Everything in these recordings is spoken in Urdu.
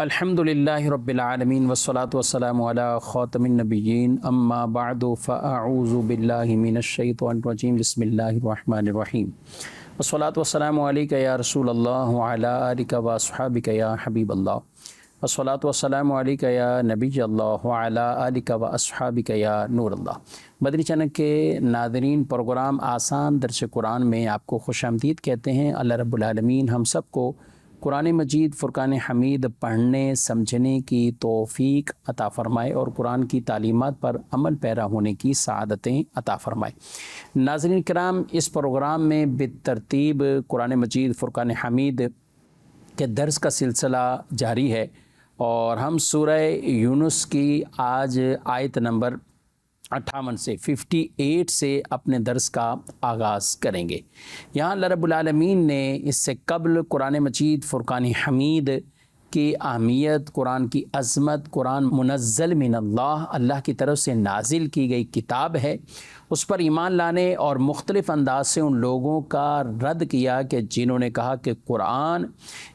الحمدللہ رب العالمین والصلاة والسلام علی خاتم النبیین اما بعد فاعوذ باللہ من الشیطان الرجیم بسم اللہ الرحمن الرحیم والصلاة والسلام علیک یا رسول اللہ وعلی آلک واصحابک یا حبیب اللہ والصلاة والسلام علیک یا نبی اللہ وعلی آلک واصحابک یا نور اللہ۔ مدنی چینل کے ناظرین، پروگرام آسان درس قرآن میں آپ کو خوش آمدید کہتے ہیں۔ اللہ رب العالمین ہم سب کو قرآن مجید فرقان حمید پڑھنے سمجھنے کی توفیق عطا فرمائے اور قرآن کی تعلیمات پر عمل پیرا ہونے کی سعادتیں عطا فرمائے۔ ناظرین کرام، اس پروگرام میں بالترتیب قرآن مجید فرقان حمید کے درس کا سلسلہ جاری ہے اور ہم سورہ یونس کی آج آیت نمبر 58 سے 58 سے اپنے درس کا آغاز کریں گے۔ یہاں اللہ رب العالمین نے اس سے قبل قرآن مجید فرقان حمید کی اہمیت، قرآن کی عظمت، قرآن منزل من اللہ کی طرف سے نازل کی گئی کتاب ہے، اس پر ایمان لانے اور مختلف انداز سے ان لوگوں کا رد کیا کہ جنہوں نے کہا کہ قرآن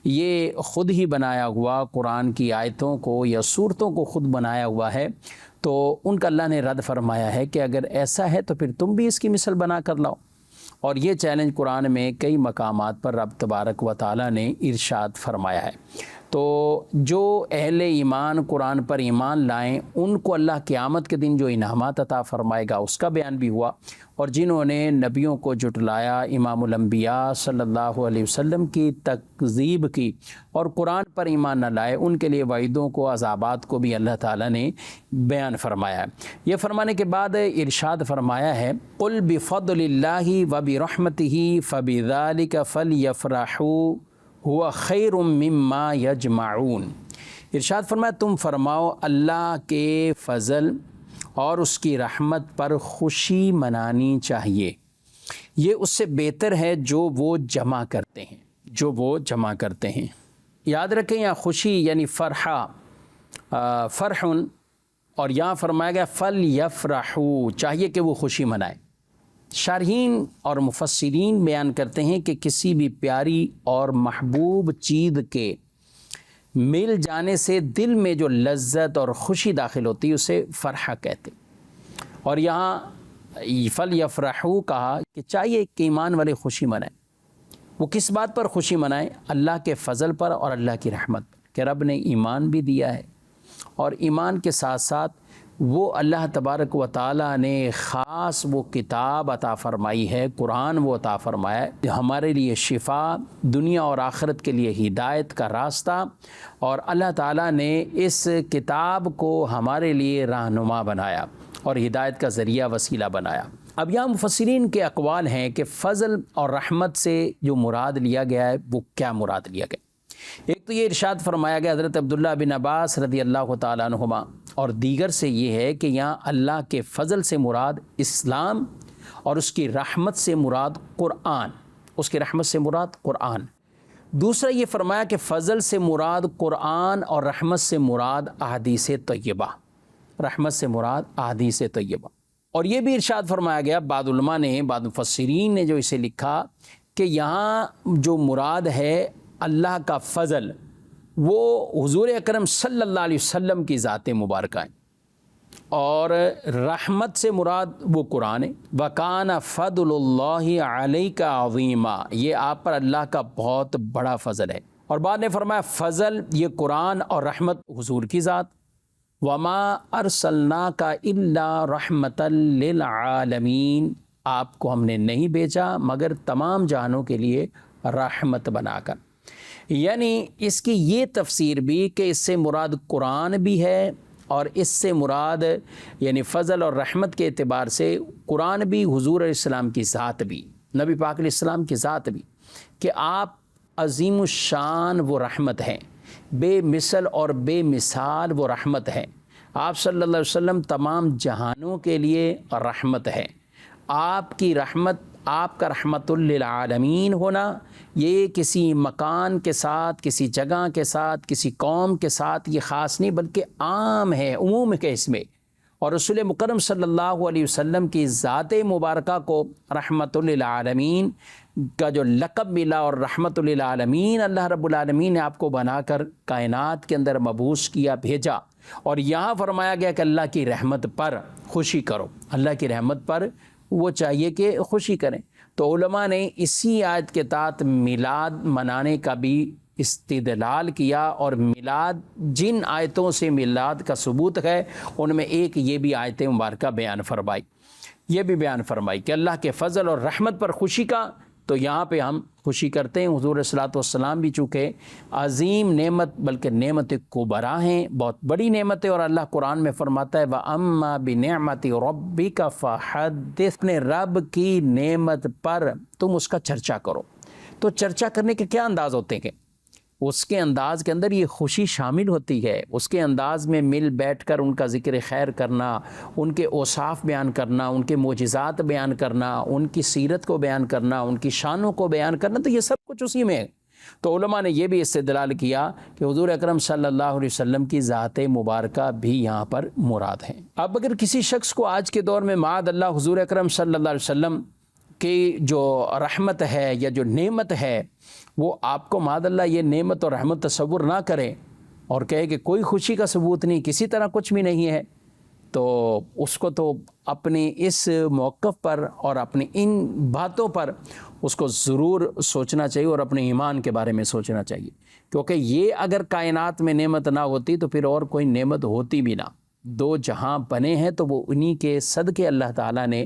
یہ خود ہی بنایا ہوا، قرآن کی آیتوں کو یا صورتوں کو خود بنایا ہوا ہے، تو ان کا اللہ نے رد فرمایا ہے کہ اگر ایسا ہے تو پھر تم بھی اس کی مثل بنا کر لاؤ۔ اور یہ چیلنج قرآن میں کئی مقامات پر رب تبارک و تعالی نے ارشاد فرمایا ہے۔ تو جو اہل ایمان قرآن پر ایمان لائیں ان کو اللہ قیامت کے دن جو انعامات عطا فرمائے گا اس کا بیان بھی ہوا، اور جنہوں نے نبیوں کو جھٹلایا، امام الانبیاء صلی اللہ علیہ وسلم کی تکذیب کی اور قرآن پر ایمان نہ لائے، ان کے لیے وعیدوں کو، عذابات کو بھی اللہ تعالیٰ نے بیان فرمایا ہے۔ یہ فرمانے کے بعد ارشاد فرمایا ہے قُلْ بِفَضْلِ اللَّهِ وَبِرَحْمَتِهِ فَبِذَلِكَ فَلْيَفْرَحُوا هُوَ خَيْرٌ مِّمَّا يَجْمَعُونَ۔ ارشاد فرمایا تم فرماؤ اللہ کے فضل اور اس کی رحمت پر خوشی منانی چاہیے، یہ اس سے بہتر ہے جو وہ جمع کرتے ہیں۔ یاد رکھیں یہاں خوشی یعنی فرح، اور یہاں فرمایا گیا فَلْيَفْرَحُوا، چاہیے کہ وہ خوشی منائے۔ شارحین اور مفسرین بیان کرتے ہیں کہ کسی بھی پیاری اور محبوب چیز کے مل جانے سے دل میں جو لذت اور خوشی داخل ہوتی ہے اسے فرحہ کہتے، اور یہاں فَلْيَفْرَحُوا کہا کہ چاہیے کہ ایمان والے خوشی منائیں۔ وہ کس بات پر خوشی منائیں؟ اللہ کے فضل پر اور اللہ کی رحمت پر، کہ رب نے ایمان بھی دیا ہے، اور ایمان کے ساتھ ساتھ وہ اللہ تبارک و تعالیٰ نے خاص وہ کتاب عطا فرمائی ہے، قرآن وہ عطا فرمایا ہے ہمارے لیے شفا، دنیا اور آخرت کے لیے ہدایت کا راستہ، اور اللہ تعالیٰ نے اس کتاب کو ہمارے لیے رہنما بنایا اور ہدایت کا ذریعہ وسیلہ بنایا۔ اب یہاں مفسرین کے اقوال ہیں کہ فضل اور رحمت سے جو مراد لیا گیا ہے وہ کیا مراد لیا گیا۔ ایک تو یہ ارشاد فرمایا گیا حضرت عبداللہ بن عباس رضی اللہ تعالیٰ عنہما، اور دیگر سے یہ ہے کہ یہاں اللہ کے فضل سے مراد اسلام اور اس کی رحمت سے مراد قرآن، دوسرا یہ فرمایا کہ فضل سے مراد قرآن اور رحمت سے مراد احادیث طیبہ، اور یہ بھی ارشاد فرمایا گیا، بعض علماء نے، بعض مفسرین نے جو اسے لکھا کہ یہاں جو مراد ہے اللہ کا فضل وہ حضور اکرم صلی اللہ علیہ وسلم کی ذات مبارکہ ہے، اور رحمت سے مراد وہ قرآن ہے۔ وَكَانَ فَضْلُ اللَّهِ عَلَيْكَ عَظِيمًا، یہ آپ پر اللہ کا بہت بڑا فضل ہے۔ اور بعد نے فرمایا فضل یہ قرآن اور رحمت حضور کی ذات۔ وَمَا أَرْسَلْنَاكَ إِلَّا رَحْمَةً لِّلْعَالَمِينَ، آپ کو ہم نے نہیں بھیجا مگر تمام جہانوں کے لیے رحمت بنا کر۔ یعنی اس کی یہ تفسیر بھی کہ اس سے مراد قرآن بھی ہے، اور اس سے مراد یعنی فضل اور رحمت کے اعتبار سے قرآن بھی، حضور علیہ السلام کی ذات بھی، نبی پاک علیہ السلام کی ذات بھی، کہ آپ عظیم الشان وہ رحمت ہیں، بے مثل اور بے مثال وہ رحمت ہیں۔ آپ صلی اللہ علیہ وسلم تمام جہانوں کے لیے رحمت ہے۔ آپ کی رحمت، آپ کا رحمت للعالمین ہونا، یہ کسی مکان کے ساتھ، کسی جگہ کے ساتھ، کسی قوم کے ساتھ یہ خاص نہیں، بلکہ عام ہے، عموم کے اس میں، اور رسول مکرم صلی اللہ علیہ وسلم کی ذات مبارکہ کو رحمت للعالمین کا جو لقب ملا، اور رحمت للعالمین اللہ رب العالمین نے آپ کو بنا کر کائنات کے اندر مبعوث کیا، بھیجا، اور یہاں فرمایا گیا کہ اللہ کی رحمت پر خوشی کرو، اللہ کی رحمت پر وہ چاہیے کہ خوشی کریں۔ تو علماء نے اسی آیت کے تحت میلاد منانے کا بھی استدلال کیا، اور میلاد جن آیتوں سے میلاد کا ثبوت ہے ان میں ایک یہ بھی آیت مبارکہ بیان فرمائی، یہ بھی بیان فرمائی کہ اللہ کے فضل اور رحمت پر خوشی کا، تو یہاں پہ ہم خوشی کرتے ہیں۔ حضور صلی اللہ علیہ وسلم بھی چونکہ عظیم نعمت بلکہ نعمت کبریٰ ہیں، بہت بڑی نعمت ہے، اور اللہ قرآن میں فرماتا ہے وَأَمَّا بِنِعْمَةِ رَبِّكَ فَحَدِّثْ، اپنے رب کی نعمت پر تم اس کا چرچا کرو۔ تو چرچا کرنے کے کیا انداز ہوتے ہیں؟ اس کے انداز کے اندر یہ خوشی شامل ہوتی ہے، اس کے انداز میں مل بیٹھ کر ان کا ذکر خیر کرنا، ان کے اوصاف بیان کرنا، ان کے معجزات بیان کرنا، ان کی سیرت کو بیان کرنا، ان کی شانوں کو بیان کرنا، تو یہ سب کچھ اسی میں ہے۔ تو علماء نے یہ بھی استدلال کیا کہ حضور اکرم صلی اللہ علیہ وسلم کی ذات مبارکہ بھی یہاں پر مراد ہے۔ اب اگر کسی شخص کو آج کے دور میں معاذ اللہ حضور اکرم صلی اللہ علیہ وسلم کی جو رحمت ہے یا جو نعمت ہے، وہ آپ کو معاذ اللہ یہ نعمت اور رحمت تصور نہ کرے اور کہے کہ کوئی خوشی کا ثبوت نہیں، کسی طرح کچھ بھی نہیں ہے، تو اس کو تو اپنے اس موقف پر اور اپنی ان باتوں پر اس کو ضرور سوچنا چاہیے، اور اپنے ایمان کے بارے میں سوچنا چاہیے، کیونکہ یہ اگر کائنات میں نعمت نہ ہوتی تو پھر اور کوئی نعمت ہوتی بھی نہ۔ دو جہاں بنے ہیں تو وہ انہی کے صدقے اللہ تعالیٰ نے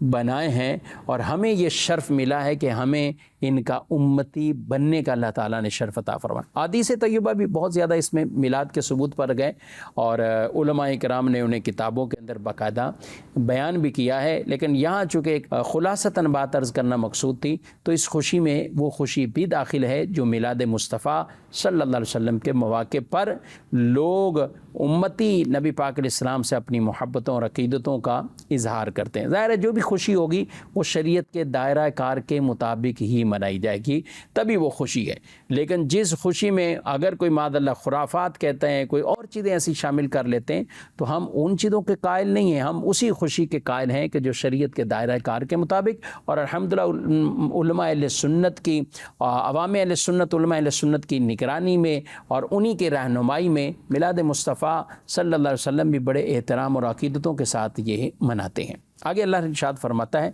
بنائے ہیں، اور ہمیں یہ شرف ملا ہے کہ ہمیں ان کا امتی بننے کا اللہ تعالیٰ نے شرف عطا فرمایا۔ حدیث طیبہ بھی بہت زیادہ اس میں میلاد کے ثبوت پر گئے، اور علماء کرام نے انہیں کتابوں کے اندر باقاعدہ بیان بھی کیا ہے، لیکن یہاں چونکہ ایک خلاصتاً بات عرض کرنا مقصود تھی، تو اس خوشی میں وہ خوشی بھی داخل ہے جو میلاد مصطفیٰ صلی اللہ علیہ وسلم کے مواقع پر لوگ امتی نبی پاک علیہ السلام سے اپنی محبتوں اور عقیدتوں کا اظہار کرتے ہیں۔ ظاہر ہے جو بھی خوشی ہوگی وہ شریعت کے دائرہ کار کے مطابق ہی منائی جائے گی، تبھی وہ خوشی ہے۔ لیکن جس خوشی میں اگر کوئی معاذ اللہ خرافات کہتے ہیں، کوئی اور چیزیں ایسی شامل کر لیتے ہیں، تو ہم ان چیزوں کے قائل نہیں ہیں، ہم اسی خوشی کے قائل ہیں کہ جو شریعت کے دائرہ کار کے مطابق، اور الحمدللہ علماء اہل سنت کی، عوام اہل سنت، علماء اہل سنت کی نگرانی میں اور انہی کی رہنمائی میں میلاد مصطفیٰ صلی اللہ علیہ وسلم بھی بڑے احترام اور عقیدتوں کے ساتھ یہ مناتے ہیں۔ آگے اللہ ارشاد فرماتا ہے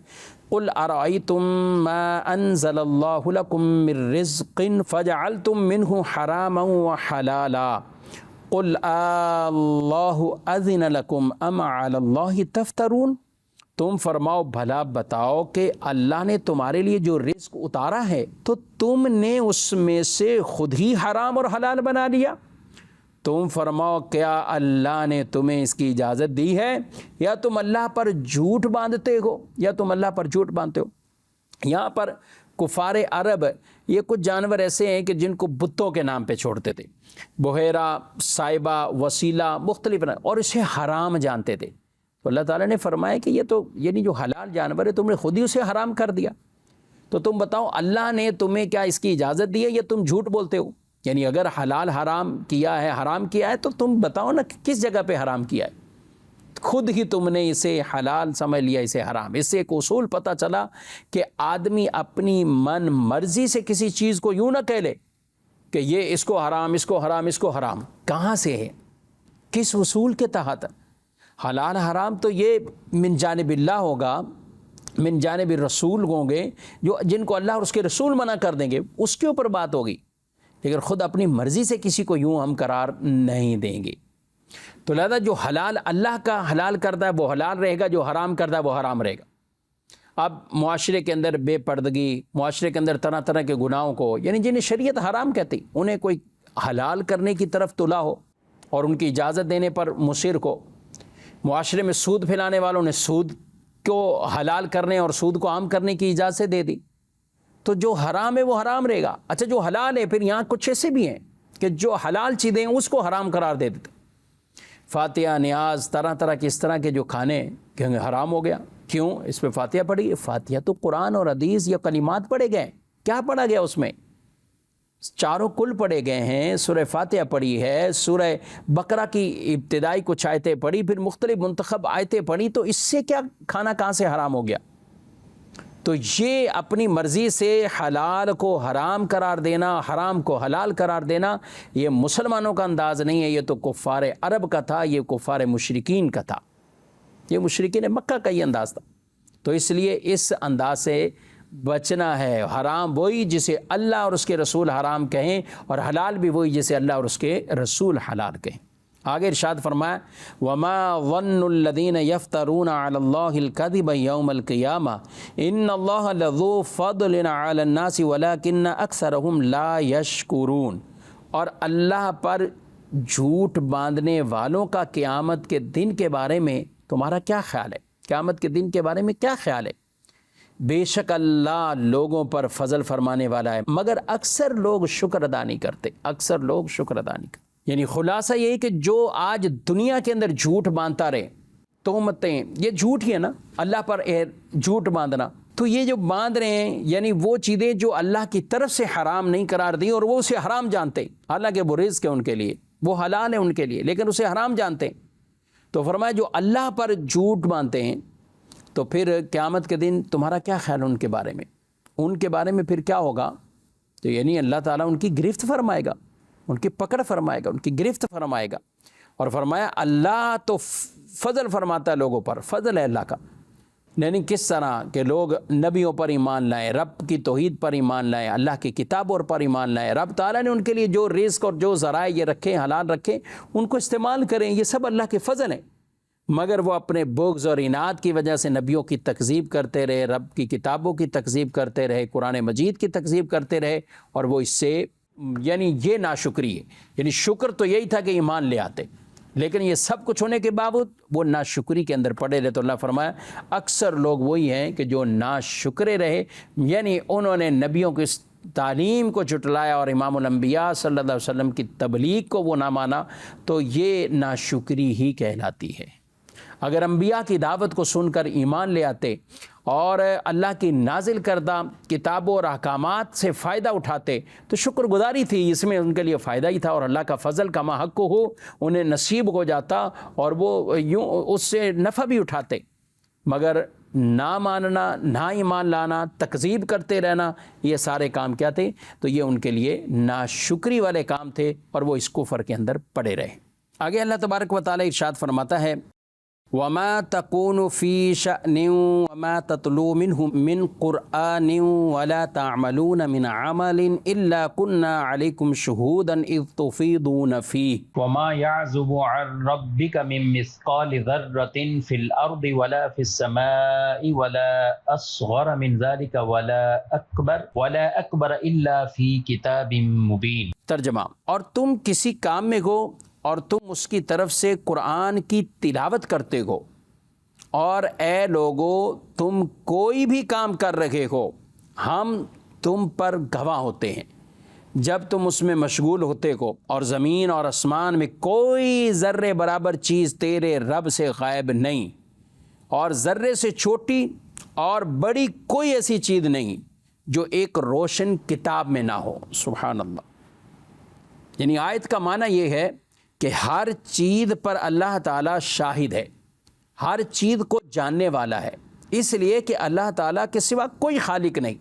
قُلْ أَرَأَيْتُمْ مَا أَنزَلَ اللَّهُ لَكُم مِّن رِّزْقٍ فَجَعَلْتُم مِّنْهُ حَرَامًا وَحَلَالًا قُلْ اللَّهُ أَذِنَ لَكُمْ أَمْ عَلَى اللَّهِ تَفْتَرُونَ، تم فرماؤ بھلا بتاؤ کہ اللہ نے تمہارے لیے جو رزق اتارا ہے تو تم نے اس میں سے خود ہی حرام اور حلال بنا لیا؟ تم فرماؤ کیا اللہ نے تمہیں اس کی اجازت دی ہے، یا تم اللہ پر جھوٹ باندھتے ہو، یا تم اللہ پر جھوٹ باندھتے ہو؟ یہاں پر کفار عرب یہ کچھ جانور ایسے ہیں کہ جن کو بتوں کے نام پہ چھوڑتے تھے، بحیرہ، صائبہ، وسیلہ، مختلف، اور اسے حرام جانتے تھے۔ تو اللہ تعالیٰ نے فرمایا کہ یہ تو یعنی جو حلال جانور ہے تم نے خود ہی اسے حرام کر دیا، تو تم بتاؤ اللہ نے تمہیں کیا اس کی اجازت دی ہے یا تم جھوٹ بولتے ہو؟ یعنی اگر حلال حرام کیا ہے تو تم بتاؤ نا کس جگہ پہ حرام کیا ہے، خود ہی تم نے اسے حلال سمجھ لیا، اسے حرام۔ اس سے ایک اصول پتہ چلا کہ آدمی اپنی من مرضی سے کسی چیز کو یوں نہ کہہ لے کہ یہ اس کو حرام، اس کو حرام، اس کو حرام۔ کہاں سے ہے، کس اصول کے تحت؟ حلال حرام تو یہ من جانب اللہ ہوگا، من جانب الرسول ہوں گے، جو جن کو اللہ اور اس کے رسول منع کر دیں گے، اس کے اوپر بات ہوگی، لیکن خود اپنی مرضی سے کسی کو یوں ہم قرار نہیں دیں گے۔ تو لہذا جو حلال اللہ کا حلال کرتا ہے وہ حلال رہے گا، جو حرام کرتا ہے وہ حرام رہے گا۔ اب معاشرے کے اندر بے پردگی، معاشرے کے اندر طرح طرح کے گناہوں کو، یعنی جنہیں شریعت حرام کہتی، انہیں کوئی حلال کرنے کی طرف تلا ہو اور ان کی اجازت دینے پر مصر کو، معاشرے میں سود پھیلانے والوں نے سود کو حلال کرنے اور سود کو عام کرنے کی اجازت دے دی، تو جو حرام ہے وہ حرام رہے گا۔ اچھا جو حلال ہے، پھر یہاں کچھ ایسے بھی ہیں کہ جو حلال چیزیں ہیں اس کو حرام قرار دے دیتے، فاتحہ، نیاز، طرح طرح کے اس طرح کے جو کھانے کہیں حرام ہو گیا۔ کیوں؟ اس پہ فاتحہ پڑھی، فاتحہ تو قرآن اور حدیث یا کلمات پڑھے گئے، کیا پڑھا گیا اس میں؟ چاروں کل پڑھے گئے ہیں، سورہ فاتحہ پڑھی ہے، سورہ بقرہ کی ابتدائی کچھ آیتیں پڑھی، پھر مختلف منتخب آیتیں پڑھی، تو اس سے کیا کھانا کہاں سے حرام ہو گیا؟ تو یہ اپنی مرضی سے حلال کو حرام قرار دینا، حرام کو حلال قرار دینا، یہ مسلمانوں کا انداز نہیں ہے، یہ تو کفار عرب کا تھا، یہ کفار مشرکین کا تھا، یہ مشرکین مکہ کا یہ انداز تھا۔ تو اس لیے اس انداز سے بچنا ہے۔ حرام وہی جسے اللہ اور اس کے رسول حرام کہیں، اور حلال بھی وہی جسے اللہ اور اس کے رسول حلال کہیں۔ آگے ارشاد فرمایا وَمَا ظَنُّ الَّذِينَ يَفْتَرُونَ عَلَى اللَّهِ الْكَذِبَ يَوْمَ الْقِيَامَةِ إِنَّ اللَّهَ لَذُو فَضْلٍ عَلَى النَّاسِ وَلَكِنَّ أَكْثَرَهُمْ لَا يَشْكُرُونَ، اور اللہ پر جھوٹ باندھنے والوں کا قیامت کے دن کے بارے میں تمہارا کیا خیال ہے؟ قیامت کے دن کے بارے میں کیا خیال ہے؟ بے شک اللہ لوگوں پر فضل فرمانے والا ہے، مگر اکثر لوگ شکر ادا نہیں کرتے، اکثر لوگ شکر ادا نہیں کرتے۔ یعنی خلاصہ یہ کہ جو آج دنیا کے اندر جھوٹ باندھتا رہے، تہمتیں، یہ جھوٹ ہی ہے نا، اللہ پر جھوٹ باندھنا، تو یہ جو باندھ رہے ہیں یعنی وہ چیزیں جو اللہ کی طرف سے حرام نہیں قرار دی اور وہ اسے حرام جانتے، حالانکہ وہ رزق ہے ان کے لیے، وہ حلال ہے ان کے لیے، لیکن اسے حرام جانتے ہیں۔ تو فرمایا جو اللہ پر جھوٹ باندھتے ہیں، تو پھر قیامت کے دن تمہارا کیا خیال ان کے بارے میں؟ ان کے بارے میں پھر کیا ہوگا؟ تو یعنی اللہ تعالیٰ ان کی گرفت فرمائے گا، ان کی پکڑ فرمائے گا، ان کی گرفت فرمائے گا۔ اور فرمایا اللہ تو فضل فرماتا ہے لوگوں پر، فضل ہے اللہ کا۔ یعنی کس طرح کہ لوگ نبیوں پر ایمان لائیں، رب کی توحید پر ایمان لائیں، اللہ کی کتابوں پر ایمان لائیں، رب تعالیٰ نے ان کے لیے جو رزق اور جو ذرائع یہ رکھیں، حلال رکھیں، ان کو استعمال کریں، یہ سب اللہ کے فضل ہیں۔ مگر وہ اپنے بغض اور اناد کی وجہ سے نبیوں کی تکذیب کرتے رہے، رب کی کتابوں کی تکذیب کرتے رہے، قرآن مجید کی تکذیب کرتے رہے، اور وہ اس سے یعنی یہ ناشکری ہے۔ یعنی شکر تو یہی تھا کہ ایمان لے آتے، لیکن یہ سب کچھ ہونے کے باوجود وہ ناشکری کے اندر پڑے رہے۔ تو اللہ فرمایا اکثر لوگ وہی ہیں کہ جو ناشکرے رہے، یعنی انہوں نے نبیوں کی تعلیم کو جھٹلایا اور امام الانبیاء صلی اللہ علیہ وسلم کی تبلیغ کو وہ نہ مانا، تو یہ ناشکری ہی کہلاتی ہے۔ اگر انبیاء کی دعوت کو سن کر ایمان لے آتے اور اللہ کی نازل کردہ کتابوں اور احکامات سے فائدہ اٹھاتے تو شکر گزاری تھی، اس میں ان کے لیے فائدہ ہی تھا، اور اللہ کا فضل کا ماحق ہو انہیں نصیب ہو جاتا اور وہ یوں اس سے نفع بھی اٹھاتے۔ مگر نہ ماننا، نہ ایمان لانا، تکذیب کرتے رہنا، یہ سارے کام کیا تھے؟ تو یہ ان کے لیے ناشکری والے کام تھے، اور وہ اس کفر کے اندر پڑے رہے۔ آگے اللہ تبارک و تعالی ارشاد فرماتا ہے وَمَا تَكُونُ فِي شَأْنٍ وَمَا تَتْلُو مِنْهُ مِنْ قُرْآنٍ وَلَا تَعْمَلُونَ مِنْ عَمَلٍ إِلَّا كُنَّا عَلَيْكُمْ شُهُودًا إِذْ تُفِيضُونَ فِيهِ وَمَا يَعْزُبُ عَنْ رَبِّكَ مِنْ مِثْقَالِ ذَرَّةٍ فِي الْأَرْضِ وَلَا فِي السَّمَاءِ وَلَا أَصْغَرَ مِنْ ذَلِكَ وَلَا أَكْبَرَ إِلَّا فِي كِتَابٍ مُبِينٍ۔ ترجمہ، اور تم کسی کام میں ہو اور تم اس کی طرف سے قرآن کی تلاوت کرتے ہو، اور اے لوگو تم کوئی بھی کام کر رہے ہو، ہم تم پر گواہ ہوتے ہیں جب تم اس میں مشغول ہوتے ہو، اور زمین اور آسمان میں کوئی ذرے برابر چیز تیرے رب سے غائب نہیں، اور ذرے سے چھوٹی اور بڑی کوئی ایسی چیز نہیں جو ایک روشن کتاب میں نہ ہو۔ سبحان اللہ۔ یعنی آیت کا معنی یہ ہے کہ ہر چیز پر اللہ تعالیٰ شاہد ہے، ہر چیز کو جاننے والا ہے، اس لیے کہ اللہ تعالیٰ کے سوا کوئی خالق نہیں،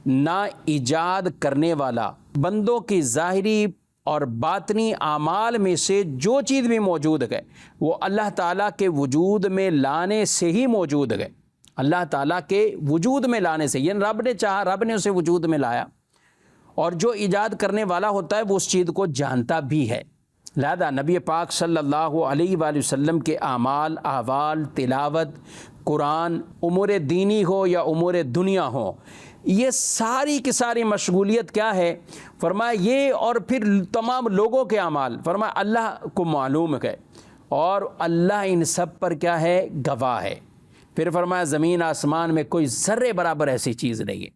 نہ ایجاد کرنے والا۔ بندوں کی ظاہری اور باطنی اعمال میں سے جو چیز بھی موجود ہے وہ اللہ تعالیٰ کے وجود میں لانے سے ہی موجود ہے، اللہ تعالیٰ کے وجود میں لانے سے، یعنی رب نے چاہا، رب نے اسے وجود میں لایا، اور جو ایجاد کرنے والا ہوتا ہے وہ اس چیز کو جانتا بھی ہے۔ لہذا نبی پاک صلی اللہ علیہ وآلہ وسلم کے اعمال، احوال، تلاوت، قرآن، امور دینی ہو یا امور دنیا ہو، یہ ساری کی ساری مشغولیت کیا ہے؟ فرمایا یہ، اور پھر تمام لوگوں کے اعمال، فرمایا اللہ کو معلوم ہے، اور اللہ ان سب پر کیا ہے؟ گواہ ہے۔ پھر فرمایا زمین آسمان میں کوئی ذرے برابر ایسی چیز نہیں ہے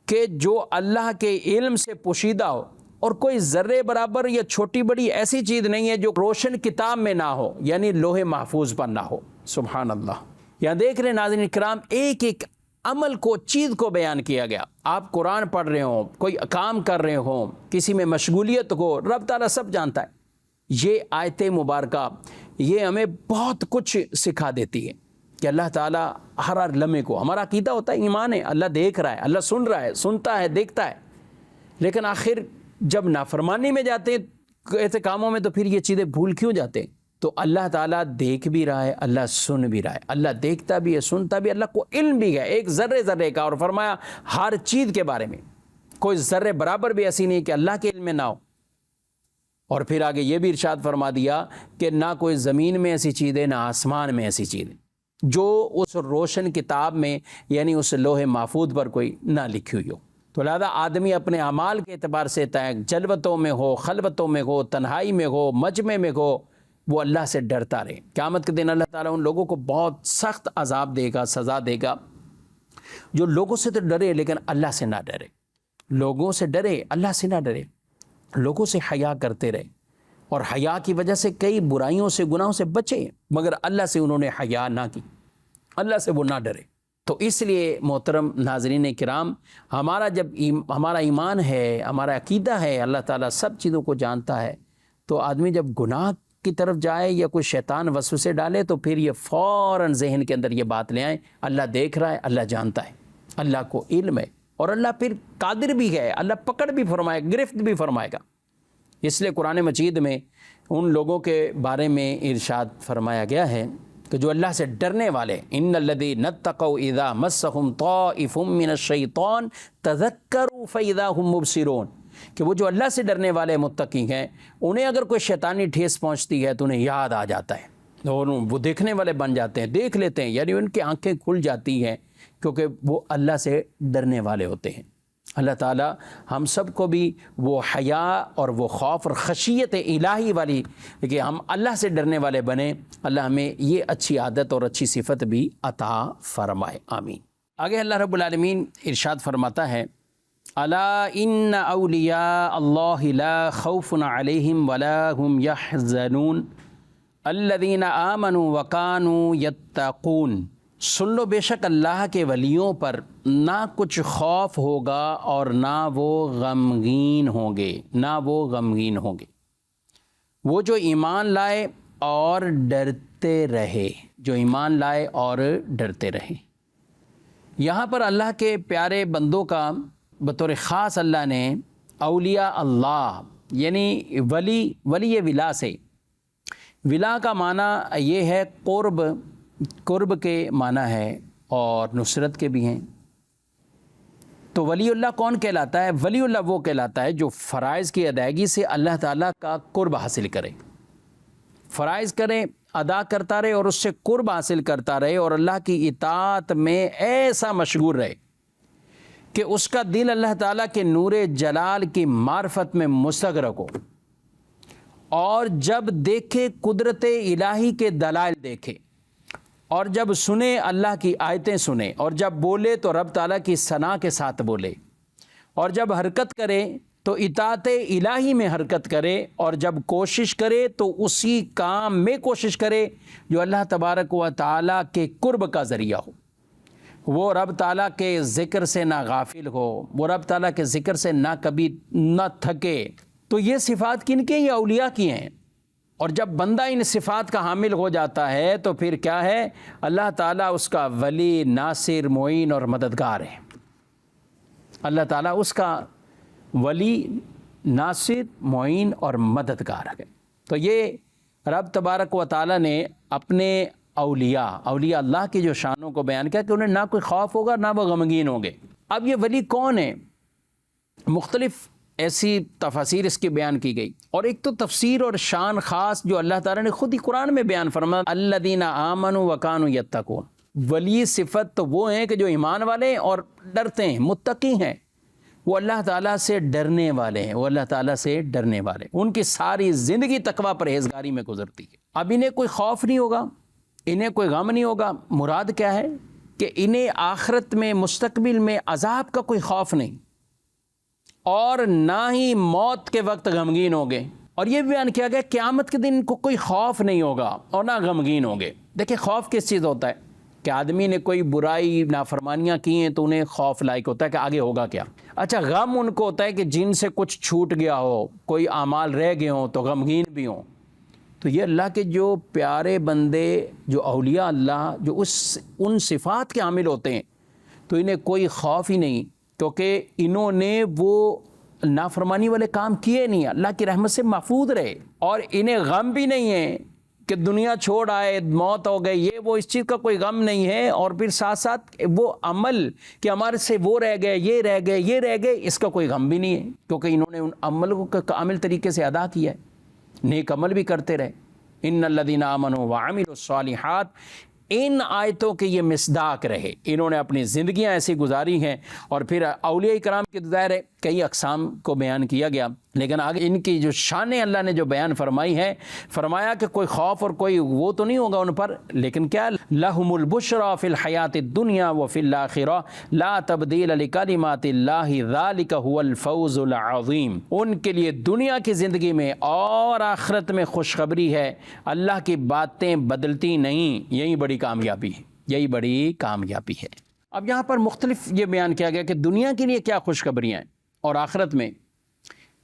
کہ جو اللہ کے علم سے پوشیدہ ہو، اور کوئی ذرے برابر یا چھوٹی بڑی ایسی چیز نہیں ہے جو روشن کتاب میں نہ ہو، یعنی لوح محفوظ پر نہ ہو۔ سبحان اللہ۔ یہاں دیکھ رہے ناظرین کرام، ایک ایک عمل کو، چیز کو بیان کیا گیا۔ آپ قرآن پڑھ رہے ہوں، کوئی کام کر رہے ہوں، کسی میں مشغولیت کو، رب تعالیٰ سب جانتا ہے۔ یہ آیت مبارکہ یہ ہمیں بہت کچھ سکھا دیتی ہے کہ اللہ تعالیٰ ہر لمحے کو، ہمارا عقیدہ ہوتا ہے، ایمان ہے، اللہ دیکھ رہا ہے، اللہ سن رہا ہے، سنتا ہے، دیکھتا ہے، لیکن آخر جب نافرمانی میں جاتے ہیں ایسے کاموں میں تو پھر یہ چیزیں بھول کیوں جاتے ہیں؟ تو اللہ تعالیٰ دیکھ بھی رہا ہے، اللہ سن بھی رہا ہے، اللہ دیکھتا بھی ہے، سنتا بھی، اللہ کو علم بھی ہے ایک ذرے ذرے کا، اور فرمایا ہر چیز کے بارے میں کوئی ذرے برابر بھی ایسی نہیں کہ اللہ کے علم میں نہ ہو۔ اور پھر آگے یہ بھی ارشاد فرما دیا کہ نہ کوئی زمین میں ایسی چیز ہے، نہ آسمان میں ایسی چیز ہے جو اس روشن کتاب میں یعنی اس لوح محفوظ پر کوئی نہ لکھی ہوئی ہو۔ تو لہذا آدمی اپنے اعمال کے اعتبار سے جلوتوں میں ہو، خلوتوں میں ہو، تنہائی میں ہو، مجمع میں ہو، وہ اللہ سے ڈرتا رہے۔ قیامت کے دن اللہ تعالیٰ ان لوگوں کو بہت سخت عذاب دے گا، سزا دے گا، جو لوگوں سے تو ڈرے لیکن اللہ سے نہ ڈرے۔ لوگوں سے ڈرے، اللہ سے نہ ڈرے، لوگوں سے حیا کرتے رہے، اور حیا کی وجہ سے کئی برائیوں سے، گناہوں سے بچے، مگر اللہ سے انہوں نے حیا نہ کی، اللہ سے وہ نہ ڈرے۔ تو اس لیے محترم ناظرین کرام، ہمارا ایمان ہے، ہمارا عقیدہ ہے، اللہ تعالیٰ سب چیزوں کو جانتا ہے، تو آدمی جب گناہ کی طرف جائے یا کوئی شیطان وسوسے ڈالے تو پھر یہ فوراً ذہن کے اندر یہ بات لے آئیں، اللہ دیکھ رہا ہے، اللہ جانتا ہے، اللہ کو علم ہے، اور اللہ پھر قادر بھی ہے، اللہ پکڑ بھی فرمائے، گرفت بھی فرمائے گا۔ اس لیے قرآن مجید میں ان لوگوں کے بارے میں ارشاد فرمایا گیا ہے کہ جو اللہ سے ڈرنے والے، ان الذین اتقوا اذا مسهم طائف من الشیطان تذکروا فاذا هم مبصرون، کہ وہ جو اللہ سے ڈرنے والے متقی ہیں، انہیں اگر کوئی شیطانی ٹھیس پہنچتی ہے تو انہیں یاد آ جاتا ہے اور وہ دیکھنے والے بن جاتے ہیں، دیکھ لیتے ہیں، یعنی ان کی آنکھیں کھل جاتی ہیں کیونکہ وہ اللہ سے ڈرنے والے ہوتے ہیں۔ اللہ تعالیٰ ہم سب کو بھی وہ حیا اور وہ خوف اور خشیت الہی والی کہ ہم اللہ سے ڈرنے والے بنیں، اللہ ہمیں یہ اچھی عادت اور اچھی صفت بھی عطا فرمائے، آمین۔ آگے اللہ رب العالمین ارشاد فرماتا ہے، الا ان اولیاء اللہ لا خوف علیہم ولا هم يحزنون الذین آمنوا وکانوا یتقون، سن لو بے شک اللہ کے ولیوں پر نہ کچھ خوف ہوگا اور نہ وہ غمگین ہوں گے، نہ وہ غمگین ہوں گے، وہ جو ایمان لائے اور ڈرتے رہے، جو ایمان لائے اور ڈرتے رہے۔ یہاں پر اللہ کے پیارے بندوں کا بطور خاص اللہ نے اولیاء اللہ یعنی ولی ولا سے، ولا کا معنی یہ ہے قرب کے معنی ہے اور نصرت کے بھی ہیں۔ تو ولی اللہ کون کہلاتا ہے؟ ولی اللہ وہ کہلاتا ہے جو فرائض کی ادائیگی سے اللہ تعالیٰ کا قرب حاصل کرے، فرائض کرے، ادا کرتا رہے اور اس سے قرب حاصل کرتا رہے، اور اللہ کی اطاعت میں ایسا مشغول رہے کہ اس کا دل اللہ تعالیٰ کے نور جلال کی معرفت میں مستغرق ہو، اور جب دیکھے قدرت الہی کے دلائل دیکھے، اور جب سنے اللہ کی آیتیں سنے، اور جب بولے تو رب تعالیٰ کی ثنا کے ساتھ بولے، اور جب حرکت کرے تو اطاعت الہی میں حرکت کرے، اور جب کوشش کرے تو اسی کام میں کوشش کرے جو اللہ تبارک و تعالیٰ کے قرب کا ذریعہ ہو، وہ رب تعالیٰ کے ذکر سے نہ غافل ہو، وہ رب تعالیٰ کے ذکر سے نہ کبھی نہ تھکے۔ تو یہ صفات کن کے؟ یہ اولیاء کی ہیں۔ اور جب بندہ ان صفات کا حامل ہو جاتا ہے تو پھر کیا ہے؟ اللہ تعالیٰ اس کا ولی، ناصر، معین اور مددگار ہے۔ اللہ تعالیٰ اس کا ولی، ناصر، معین اور مددگار ہے۔ تو یہ رب تبارک و تعالیٰ نے اپنے اولیاء اللہ کی جو شانوں کو بیان کیا کہ انہیں نہ کوئی خوف ہوگا نہ وہ غمگین ہوں گے۔ اب یہ ولی کون ہے؟ مختلف ایسی تفاسیر اس کی بیان کی گئی، اور ایک تو تفسیر اور شان خاص جو اللہ تعالیٰ نے خود ہی قرآن میں بیان فرمایا، الذین آمنوا وکانوا یتقون، ولی صفت تو وہ ہیں کہ جو ایمان والے ہیں اور ڈرتے ہیں، متقی ہیں، وہ اللہ تعالیٰ سے ڈرنے والے ہیں، وہ اللہ تعالیٰ سے ڈرنے والے، ان کی ساری زندگی تقویٰ پرہیزگاری میں گزرتی ہے۔ اب انہیں کوئی خوف نہیں ہوگا، انہیں کوئی غم نہیں ہوگا۔ مراد کیا ہے؟ کہ انہیں آخرت میں، مستقبل میں عذاب کا کوئی خوف نہیں، اور نہ ہی موت کے وقت غمگین ہوں گے۔ اور یہ بیان کیا گیا قیامت کے دن ان کو کوئی خوف نہیں ہوگا اور نہ غمگین ہوں گے۔ دیکھیں خوف کس چیز ہوتا ہے؟ کہ آدمی نے کوئی برائی نافرمانیاں کی ہیں تو انہیں خوف لائق ہوتا ہے کہ آگے ہوگا کیا. اچھا غم ان کو ہوتا ہے کہ جن سے کچھ چھوٹ گیا ہو، کوئی اعمال رہ گئے ہوں تو غمگین بھی ہوں. تو یہ اللہ کے جو پیارے بندے، جو اولیاء اللہ، جو ان صفات کے حامل ہوتے ہیں، تو انہیں کوئی خوف ہی نہیں، کیونکہ انہوں نے وہ نافرمانی والے کام کیے نہیں، اللہ کی رحمت سے محفوظ رہے. اور انہیں غم بھی نہیں ہے کہ دنیا چھوڑ آئے، موت ہو گئی، یہ وہ اس چیز کا کوئی غم نہیں ہے. اور پھر ساتھ ساتھ وہ عمل کہ ہمارے سے وہ رہ گئے، یہ رہ گئے، یہ رہ گئے، اس کا کوئی غم بھی نہیں ہے، کیونکہ انہوں نے ان عمل کو کامل طریقے سے ادا کیا ہے، نیک عمل بھی کرتے رہے. ان الذین آمنوا وعملوا الصالحات، ان آیتوں کے یہ مصداق رہے. انہوں نے اپنی زندگیاں ایسی گزاری ہیں. اور پھر اولیاء کرام کے ظاہر ہے کئی اقسام کو بیان کیا گیا، لیکن آگے ان کی جو شانیں اللہ نے جو بیان فرمائی ہے، فرمایا کہ کوئی خوف اور کوئی وہ تو نہیں ہوگا ان پر، لیکن کیا لہم البشریٰ فی الحیات الدنیا وفی الآخرہ لا تبدیل لکلمات اللہ ذالک هو الفوز العظیم. ان کے لیے دنیا کی زندگی میں اور آخرت میں خوشخبری ہے، اللہ کی باتیں بدلتی نہیں. یہی بڑی کامیابی ہے، یہی بڑی کامیابی ہے. اب یہاں پر مختلف یہ بیان کیا گیا کہ دنیا کے لیے کیا خوشخبریاں ہیں اور آخرت میں.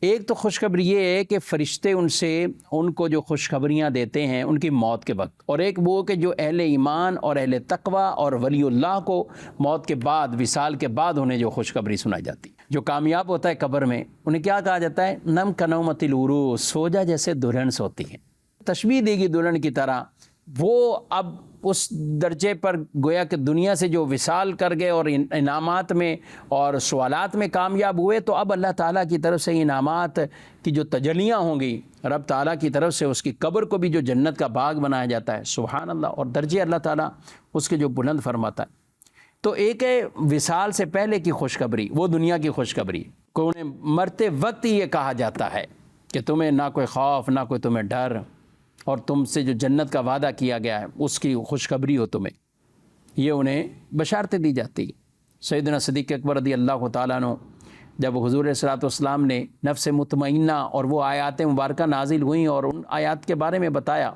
ایک تو خوشخبری یہ ہے کہ فرشتے ان کو جو خوشخبریاں دیتے ہیں ان کی موت کے وقت، اور ایک وہ کہ جو اہل ایمان اور اہل تقوی اور ولی اللہ کو موت کے بعد، وصال کے بعد انہیں جو خوشخبری سنائی جاتی ہے. جو کامیاب ہوتا ہے قبر میں انہیں کیا کہا جاتا ہے؟ نم کنومت العروس، سو جا جیسے دلہن سوتی ہے. تشبیہ دے گی دلہن کی طرح. وہ اب اس درجے پر گویا کہ دنیا سے جو وصال کر گئے اور انعامات میں اور سوالات میں کامیاب ہوئے، تو اب اللہ تعالیٰ کی طرف سے انعامات کی جو تجلیاں ہوں گی، رب تعالیٰ کی طرف سے اس کی قبر کو بھی جو جنت کا باغ بنایا جاتا ہے، سبحان اللہ، اور درجے اللہ تعالیٰ اس کے جو بلند فرماتا ہے. تو ایک ہے وصال سے پہلے کی خوشخبری، وہ دنیا کی خوشخبری کو انہیں مرتے وقت یہ کہا جاتا ہے کہ تمہیں نہ کوئی خوف، نہ کوئی تمہیں ڈر، اور تم سے جو جنت کا وعدہ کیا گیا ہے اس کی خوشخبری ہو تمہیں. یہ انہیں بشارتیں دی جاتی. سیدنا صدیق اکبر رضی اللہ تعالیٰ عنہ جب حضور صلی اللہ علیہ وسلم نے نفس مطمئنہ اور وہ آیات مبارکہ نازل ہوئیں اور ان آیات کے بارے میں بتایا،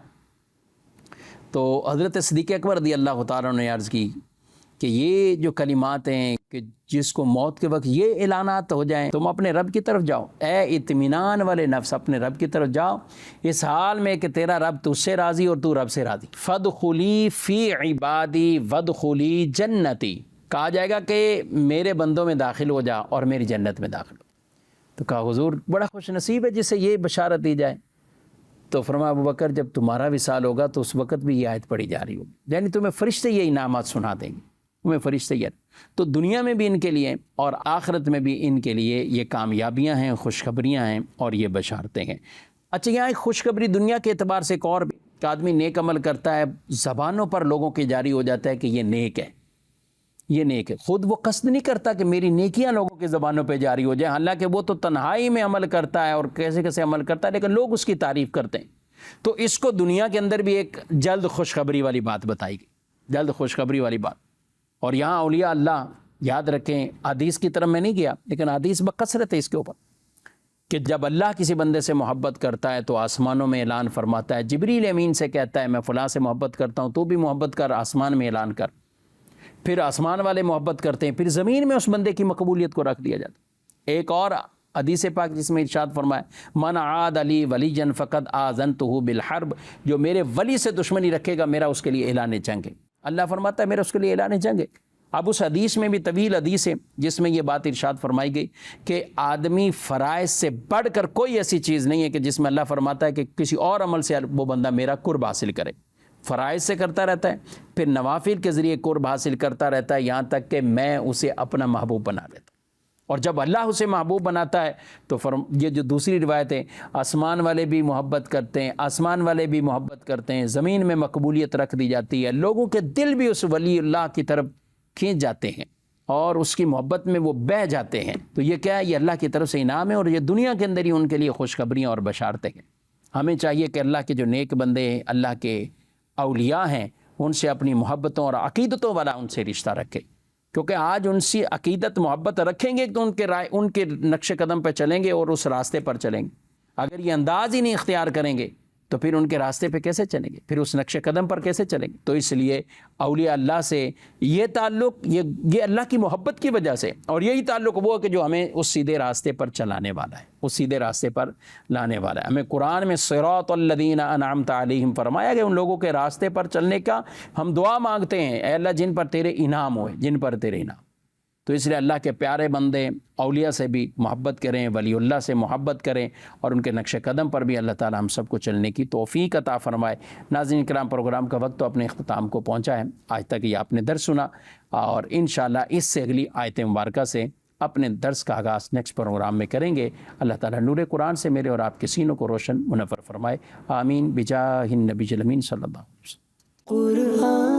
تو حضرت صدیق اکبر رضی اللہ تعالیٰ عنہ نے عرض کی کہ یہ جو کلمات ہیں کہ جس کو موت کے وقت یہ اعلانات ہو جائیں، تم اپنے رب کی طرف جاؤ، اے اطمینان والے نفس، اپنے رب کی طرف جاؤ اس حال میں کہ تیرا رب تجھ سے راضی اور تو رب سے راضی. فادخلی فی عبادی وادخلی جنتی، کہا جائے گا کہ میرے بندوں میں داخل ہو جا اور میری جنت میں داخل ہو. تو کہا حضور بڑا خوش نصیب ہے جسے یہ بشارت دی جائے. تو فرمایا ابو بکر جب تمہارا وصال ہوگا تو اس وقت بھی یہ آیت پڑھی جا رہی ہوگی، یعنی تمہیں فرشتے یہ انعامات سنا دیں گے، تمہیں فرشتے یہ. تو دنیا میں بھی ان کے لیے اور آخرت میں بھی ان کے لیے یہ کامیابیاں ہیں، خوشخبریاں ہیں اور یہ بشارتیں ہیں. اچھا یہاں ایک خوشخبری دنیا کے اعتبار سے ایک اور بھی کہ آدمی نیک عمل کرتا ہے، زبانوں پر لوگوں کے جاری ہو جاتا ہے کہ یہ نیک ہے، یہ نیک ہے. خود وہ قصد نہیں کرتا کہ میری نیکیاں لوگوں کے زبانوں پہ جاری ہو جائیں، حالانکہ وہ تو تنہائی میں عمل کرتا ہے اور کیسے کیسے عمل کرتا ہے، لیکن لوگ اس کی تعریف کرتے ہیں. تو اس کو دنیا کے اندر بھی ایک جلد خوشخبری والی بات بتائی گئی، جلد خوشخبری والی بات. اور یہاں اولیاء اللہ یاد رکھیں، حدیث کی طرف میں نہیں گیا لیکن حدیث بکثرت ہے اس کے اوپر کہ جب اللہ کسی بندے سے محبت کرتا ہے تو آسمانوں میں اعلان فرماتا ہے، جبریل امین سے کہتا ہے میں فلاں سے محبت کرتا ہوں، تو بھی محبت کر، آسمان میں اعلان کر. پھر آسمان والے محبت کرتے ہیں، پھر زمین میں اس بندے کی مقبولیت کو رکھ دیا جاتا ہے. ایک اور حدیث پاک جس میں ارشاد فرمایا من عاد علی ولیجا فقد آذنتہ بالحرب، جو میرے ولی سے دشمنی رکھے گا میرا اس کے لیے اعلان جنگ ہے. اللہ فرماتا ہے میرا اس کے لیے اعلان جنگ ہے. اب اس حدیث میں بھی طویل حدیث ہے جس میں یہ بات ارشاد فرمائی گئی کہ آدمی فرائض سے بڑھ کر کوئی ایسی چیز نہیں ہے کہ جس میں اللہ فرماتا ہے کہ کسی اور عمل سے وہ بندہ میرا قرب حاصل کرے. فرائض سے کرتا رہتا ہے، پھر نوافل کے ذریعے قرب حاصل کرتا رہتا ہے، یہاں تک کہ میں اسے اپنا محبوب بنا لیتا. اور جب اللہ اسے محبوب بناتا ہے تو یہ جو دوسری روایت ہے، آسمان والے بھی محبت کرتے ہیں، آسمان والے بھی محبت کرتے ہیں، زمین میں مقبولیت رکھ دی جاتی ہے، لوگوں کے دل بھی اس ولی اللہ کی طرف کھینچ جاتے ہیں اور اس کی محبت میں وہ بہہ جاتے ہیں. تو یہ کیا ہے؟ یہ اللہ کی طرف سے انعام ہے اور یہ دنیا کے اندر ہی ان کے لیے خوشخبریاں اور بشارتیں ہیں. ہمیں چاہیے کہ اللہ کے جو نیک بندے ہیں، اللہ کے اولیاء ہیں، ان سے اپنی محبتوں اور عقیدتوں والا ان سے رشتہ رکھے، کیونکہ آج ان سے عقیدت محبت رکھیں گے تو ان کے نقش قدم پہ چلیں گے اور اس راستے پر چلیں گے. اگر یہ انداز ہی نہیں اختیار کریں گے تو پھر ان کے راستے پہ کیسے چلیں گے؟ پھر اس نقش قدم پر کیسے چلیں گے؟ تو اس لیے اولیاء اللہ سے یہ تعلق یہ اللہ کی محبت کی وجہ سے، اور یہی تعلق وہ کہ جو ہمیں اس سیدھے راستے پر چلانے والا ہے، اس سیدھے راستے پر لانے والا ہے۔ ہمیں قرآن میں صراط الذین انعمت علیہم فرمایا گیا، ان لوگوں کے راستے پر چلنے کا ہم دعا مانگتے ہیں، اے اللہ جن پر تیرے انعام ہوئے، جن پر تیرے انعام۔ تو اس لیے اللہ کے پیارے بندے اولیاء سے بھی محبت کریں، ولی اللہ سے محبت کریں، اور ان کے نقش قدم پر بھی اللہ تعالی ہم سب کو چلنے کی توفیق عطا فرمائے۔ ناظرین کرام، پروگرام کا وقت تو اپنے اختتام کو پہنچا ہے۔ آج تک یہ آپ نے درس سنا، اور انشاءاللہ اس سے اگلی آیت مبارکہ سے اپنے درس کا آغاز نیکسٹ پروگرام میں کریں گے۔ اللہ تعالیٰ نور قرآن سے میرے اور آپ کے سینوں کو روشن منور فرمائے، آمین بجاہ النبی الامین صلی اللہ علیہ وسلم۔